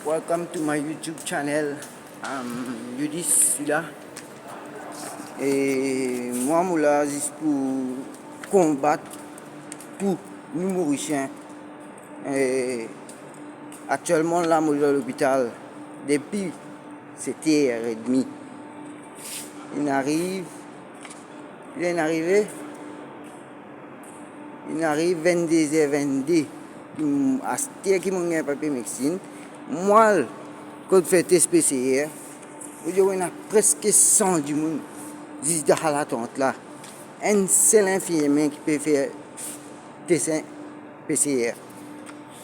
Welcome to my YouTube channel. Yudis celui-là. Et moi, je suis là juste pour combattre pour nous Mauriciens. Et actuellement, là, je suis à l'hôpital depuis 7h30. Il arrive 22h22. À cette heure qui m'a un papier médecine. Moi, quand je fais test PCR, il y a presque 100 du monde juste dans l'attente là. Un seul infirmier qui peut faire test PCR.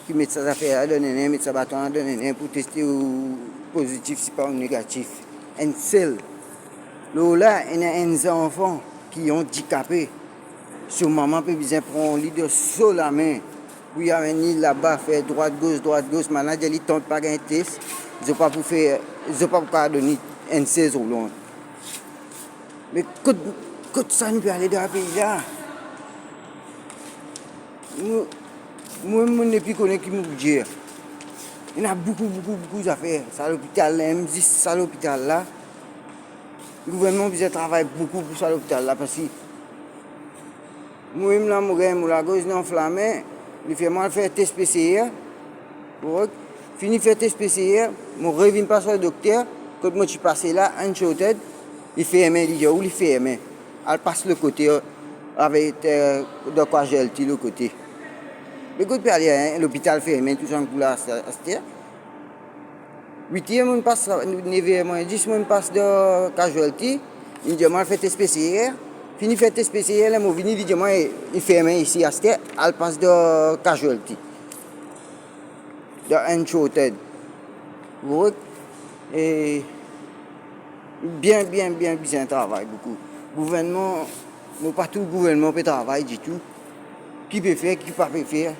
Qui met sa affaire à donner, met sa bâton à donner pour tester ou positif, si pas ou négatif. Un seul. Là, il y a un enfant qui ont handicapé. Sur maman peut bien prendre un lit de sol la main. Puis il y a un lit là-bas, fait droite-gauche. Maintenant, il ne pas un test. Ils n'ont pas pour faire, ils n'ont pas pour donner un 16 au long. Mais quand ça ne peut aller dans le pays là, moi, je ne sais pas qui me dire. Il y a beaucoup d'affaires. Ça, l'hôpital, même si ça, l'hôpital là, le gouvernement travaille beaucoup pour ça, l'hôpital là, parce que moi-même, là, je suis enflammé. Il fait mal faire test PCR. Fini faire test PCR, je reviens pas sur le docteur. Quand je suis passé là, un shooted, il fait aimer, il dit où il fait aimer. Elle passe le côté avec de quoi gel le côté. Mais quand je aller l'hôpital fait aimer tout ça pour la astère. 8h, je passe 9h, 10 je passe de casualty. Il dit moi fait test PCR. Fini faire test PCR, là, je viens dire moi il fait aimer ici astère, elle passe de casualty. De unshoted. Et bien travail beaucoup. Gouvernement, pas tout le gouvernement peut travailler du tout. Qui peut faire, qui ne peut pas faire.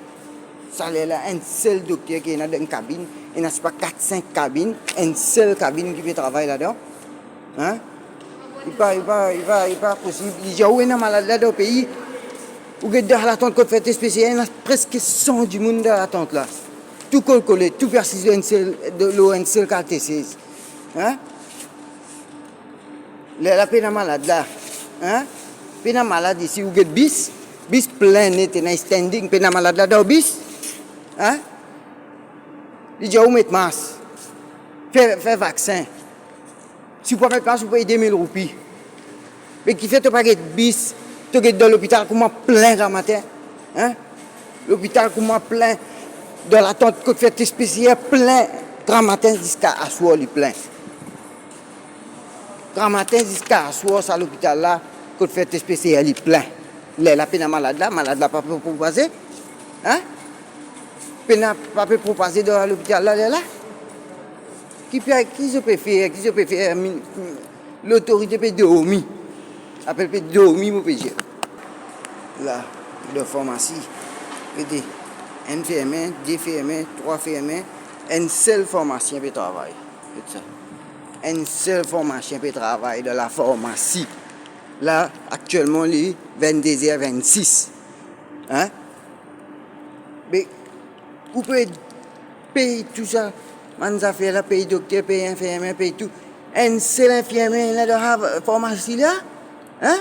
Ça est là, un seul docteur qui est dans une cabine. Il n'y a pas 4-5 cabines. Une seule cabine qui peut travailler là-dedans. Hein? Il n'est pas possible. Il y a un malade là dans le pays. Où il y a l'attente qu'on fait test spécial, il y a presque 100 du monde dans l'attente là. Tout collé, tout persiste un seul quartier 16. Hein? La peine malade là. Hein? Peine malade ici, où il y a bis plein net, il y a standing, peine malade là dans le bis. Hein? Il dit où mettre masque. Faire vaccin. Si vous ne pouvez pas mettre masque, vous payez 2000 roupies. Mais qui fait que tu pas de bis, tu es dans l'hôpital comment plein le matin. Hein? L'hôpital comment plein. Dans l'attente que tu fais tes spéciales plein. Grand matin jusqu'à soir, il plein. Grand matin jusqu'à soir, à l'hôpital là, que tu fais tes spéciales, il plein. La peine malade là, pas peut proposer. Hein? Peine pas peut proposer dans l'hôpital là. Qui peut faire l'autorité peut dormir. Appelle peut dormir mon péché. Là, de pharmacie. Un infirmier, 2 infirmiers, 3 infirmiers, un seul pharmacien peut travailler. Un seul pharmacien peut travailler dans la pharmacie. Là, actuellement, il est 22h26. Hein? Mais, vous pouvez payer tout ça. Man, ça fait là, payer docteur, payer infirmier, payer tout. Un seul infirmier là dans la pharmacie là? Hein?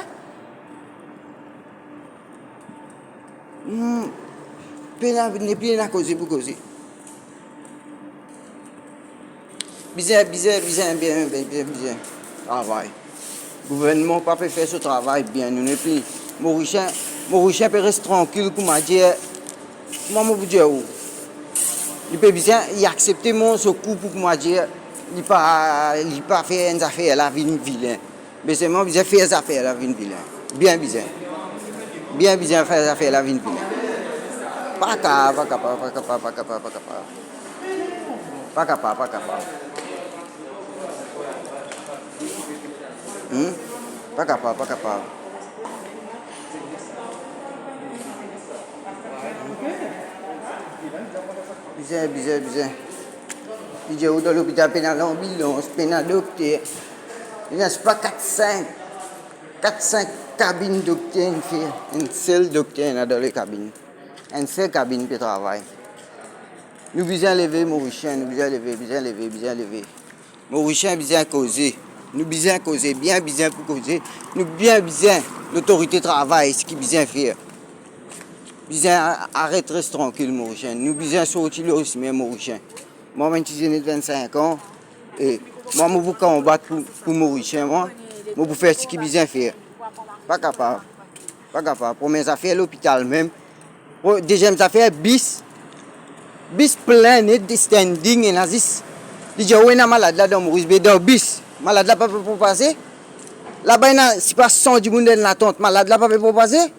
N'est plus à causer pour causer. Bien. Travail. Le gouvernement pas peut faire ce travail bien. Nous n'est plus. Mauricien peut rester tranquille, comme m'a dit. Moi, je vous dis où. Il peut bien accepter mon secours pour moi dire. Il pas faire des affaires la vie vilain. Mais c'est moi qui faire des affaires la vie vilain. Bien. Bien faire des affaires la vie vilain. Pas capable. Pas capable. Bien. Il dit où dans l'hôpital, pénal ambulance, pénal docteur. Il n'y a pas 4-5 cabines docteur, une seule docteur dans les cabines. Une seule cabine qui travaille. Nous besoin lever Mauricien, nous besoin lever. Mauricien besoin causer. Nous besoin causer, bien besoin pour causer. Nous bien besoin l'autorité travail, ce qui besoin faire. Besoin arrêter tranquille Mauricien. Nous besoin sortir le aussi même Mauricien. Moi même si j'ai 25 ans et moi je veux combattre pour Mauricien moi je veux faire ce qui besoin faire. Pas capable. Pas capable. Première affaire à l'hôpital même. Deuxième affaire bis plein de standing et nazis. Il dit ouais na malade là dans Maurice B dans bis. Malade là pas pour passer. Là-bas c'est pas 100 du monde dans l'attente. Malade là pas pour passer.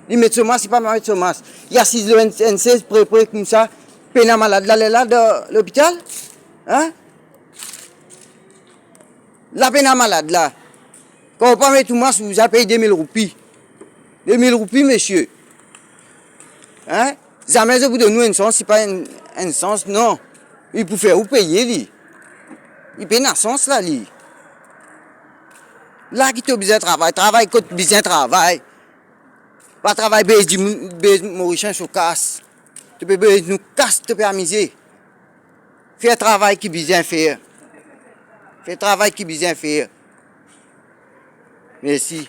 Il met Thomas, c'est pas mettre Thomas. Il y a 6 N16 près comme ça. Peine malade là dans l'hôpital. Hein? La peine malade là. Quand on pas mettre Thomas, vous avez payé 2000 roupies. 2000 roupies, monsieur. Hein? Jamais je vous donne une sens, c'est pas un sens, non. Il peut faire ou payer, lui. Il paye un sens, là, lui. Là, qui a besoin de travail quand besoin de travail. Pas travail, baiser Mauricien sur casse. Tu peux nous casse, tu peux amuser. Faire travail qui besoin faire. Faire travail qui besoin faire. Merci.